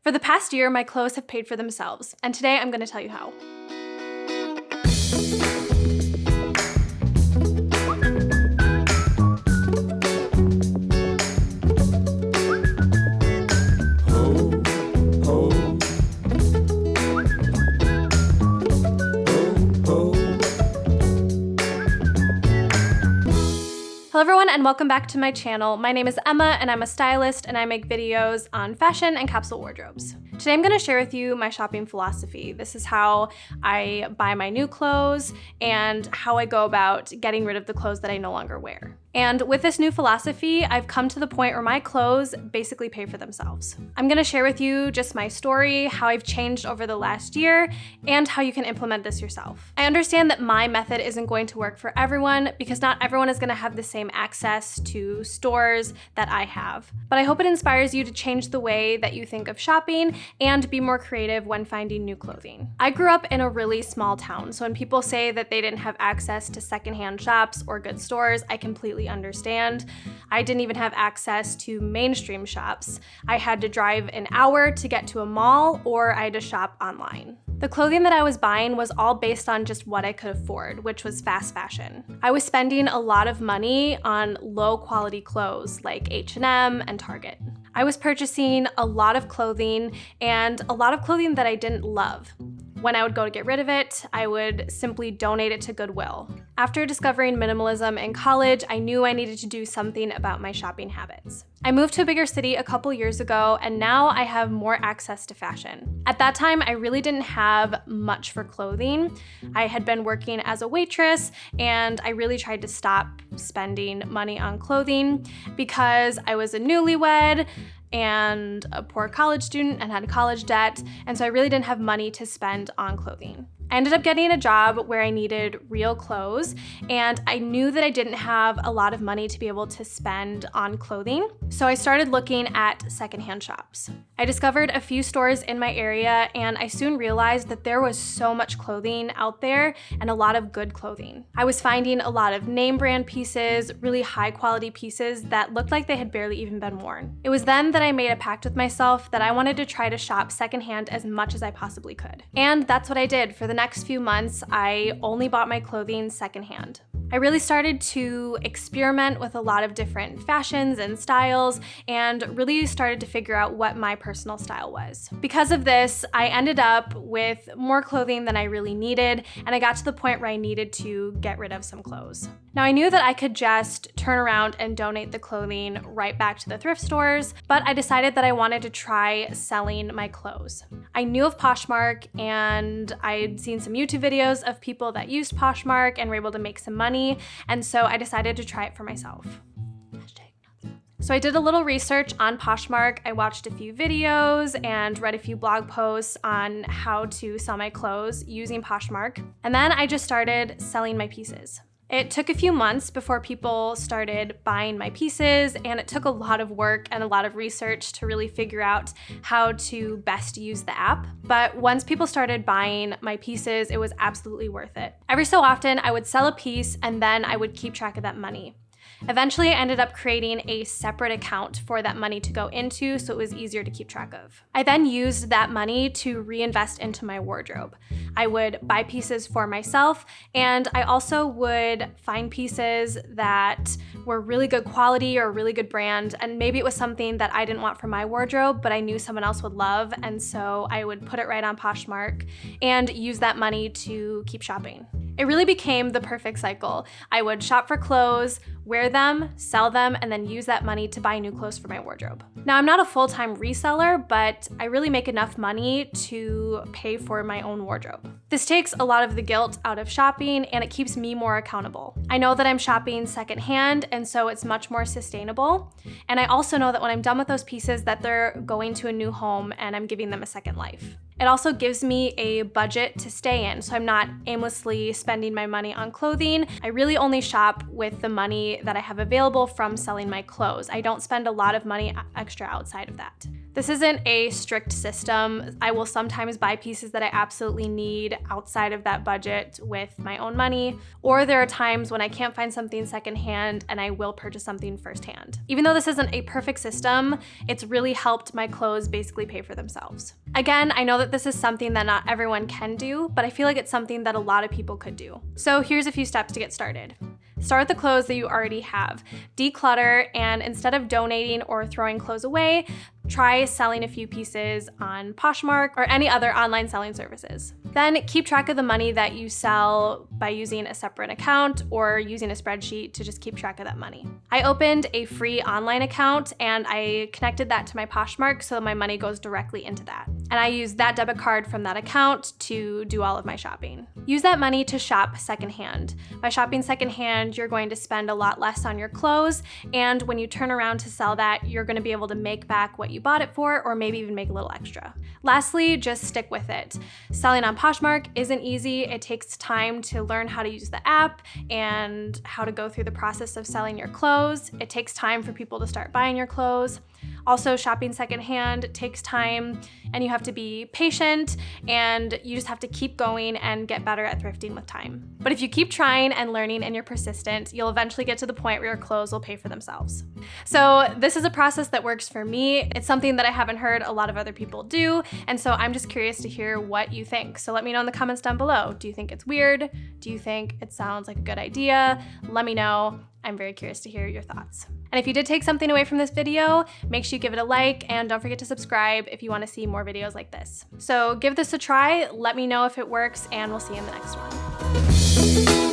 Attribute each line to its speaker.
Speaker 1: For the past year, my clothes have paid for themselves, and today I'm going to tell you how. Hello everyone and welcome back to my channel. My name is Emma and I'm a stylist and I make videos on fashion and capsule wardrobes. Today I'm going to share with you my shopping philosophy. This is how I buy my new clothes and how I go about getting rid of the clothes that I no longer wear. And with this new philosophy, I've come to the point where my clothes basically pay for themselves. I'm going to share with you just my story, how I've changed over the last year, and how you can implement this yourself. I understand that my method isn't going to work for everyone because not everyone is going to have the same access to stores that I have. But I hope it inspires you to change the way that you think of shopping and be more creative when finding new clothing. I grew up in a really small town, so when people say that they didn't have access to secondhand shops or good stores, I completely understand. I didn't even have access to mainstream shops. I had to drive an hour to get to a mall, or I had to shop online. The clothing that I was buying was all based on just what I could afford, which was fast fashion. I was spending a lot of money on low quality clothes like H&M and Target. I was purchasing a lot of clothing and a lot of clothing that I didn't love. When I would go to get rid of it, I would simply donate it to Goodwill. After discovering minimalism in college, I knew I needed to do something about my shopping habits. I moved to a bigger city a couple years ago, and now I have more access to fashion. At that time, I really didn't have much for clothing. I had been working as a waitress, and I really tried to stop spending money on clothing because I was a newlywed and a poor college student and had college debt, and so I really didn't have money to spend on clothing. I ended up getting a job where I needed real clothes, and I knew that I didn't have a lot of money to be able to spend on clothing, so I started looking at secondhand shops. I discovered a few stores in my area, and I soon realized that there was so much clothing out there and a lot of good clothing. I was finding a lot of name brand pieces, really high quality pieces that looked like they had barely even been worn. It was then that I made a pact with myself that I wanted to try to shop secondhand as much as I possibly could. And that's what I did. For the next few months, I only bought my clothing secondhand. I really started to experiment with a lot of different fashions and styles and really started to figure out what my personal style was. Because of this, I ended up with more clothing than I really needed, and I got to the point where I needed to get rid of some clothes. Now, I knew that I could just turn around and donate the clothing right back to the thrift stores, but I decided that I wanted to try selling my clothes. I knew of Poshmark, and I'd seen some YouTube videos of people that used Poshmark and were able to make some money, and so I decided to try it for myself. So I did a little research on Poshmark. I watched a few videos and read a few blog posts on how to sell my clothes using Poshmark, and then I just started selling my pieces. It took a few months before people started buying my pieces, and it took a lot of work and a lot of research to really figure out how to best use the app. But once people started buying my pieces, it was absolutely worth it. Every so often, I would sell a piece and then I would keep track of that money. Eventually, I ended up creating a separate account for that money to go into, so it was easier to keep track of. I then used that money to reinvest into my wardrobe. I would buy pieces for myself, and I also would find pieces that were really good quality or really good brand, and maybe it was something that I didn't want for my wardrobe, but I knew someone else would love, and so I would put it right on Poshmark and use that money to keep shopping. It really became the perfect cycle. I would shop for clothes, wear them, sell them, and then use that money to buy new clothes for my wardrobe. Now, I'm not a full-time reseller, but I really make enough money to pay for my own wardrobe. This takes a lot of the guilt out of shopping, and it keeps me more accountable. I know that I'm shopping secondhand, and so it's much more sustainable. And I also know that when I'm done with those pieces, that they're going to a new home and I'm giving them a second life. It also gives me a budget to stay in, so I'm not aimlessly spending my money on clothing. I really only shop with the money that I have available from selling my clothes. I don't spend a lot of money extra outside of that. This isn't a strict system. I will sometimes buy pieces that I absolutely need outside of that budget with my own money, or there are times when I can't find something secondhand and I will purchase something firsthand. Even though this isn't a perfect system, it's really helped my clothes basically pay for themselves. Again, I know that this is something that not everyone can do, but I feel like it's something that a lot of people could do. So here's a few steps to get started. Start with the clothes that you already have. Declutter, and instead of donating or throwing clothes away, try selling a few pieces on Poshmark or any other online selling services. Then keep track of the money that you sell by using a separate account or using a spreadsheet to just keep track of that money. I opened a free online account and I connected that to my Poshmark so my money goes directly into that. And I use that debit card from that account to do all of my shopping. Use that money to shop secondhand. By shopping secondhand, you're going to spend a lot less on your clothes, and when you turn around to sell that, you're going to be able to make back what you bought it for, or maybe even make a little extra. Lastly, just stick with it. Selling on Poshmark isn't easy. It takes time to learn how to use the app and how to go through the process of selling your clothes. It takes time for people to start buying your clothes. Also, shopping secondhand takes time, and you have to be patient, and you just have to keep going and get better at thrifting with time. But if you keep trying and learning and you're persistent, you'll eventually get to the point where your clothes will pay for themselves. So this is a process that works for me. It's something that I haven't heard a lot of other people do, and so I'm just curious to hear what you think. So let me know in the comments down below. Do you think it's weird? Do you think it sounds like a good idea? Let me know. I'm very curious to hear your thoughts. And if you did take something away from this video, make sure you give it a like, and don't forget to subscribe if you want to see more videos like this. So give this a try, let me know if it works, and we'll see you in the next one.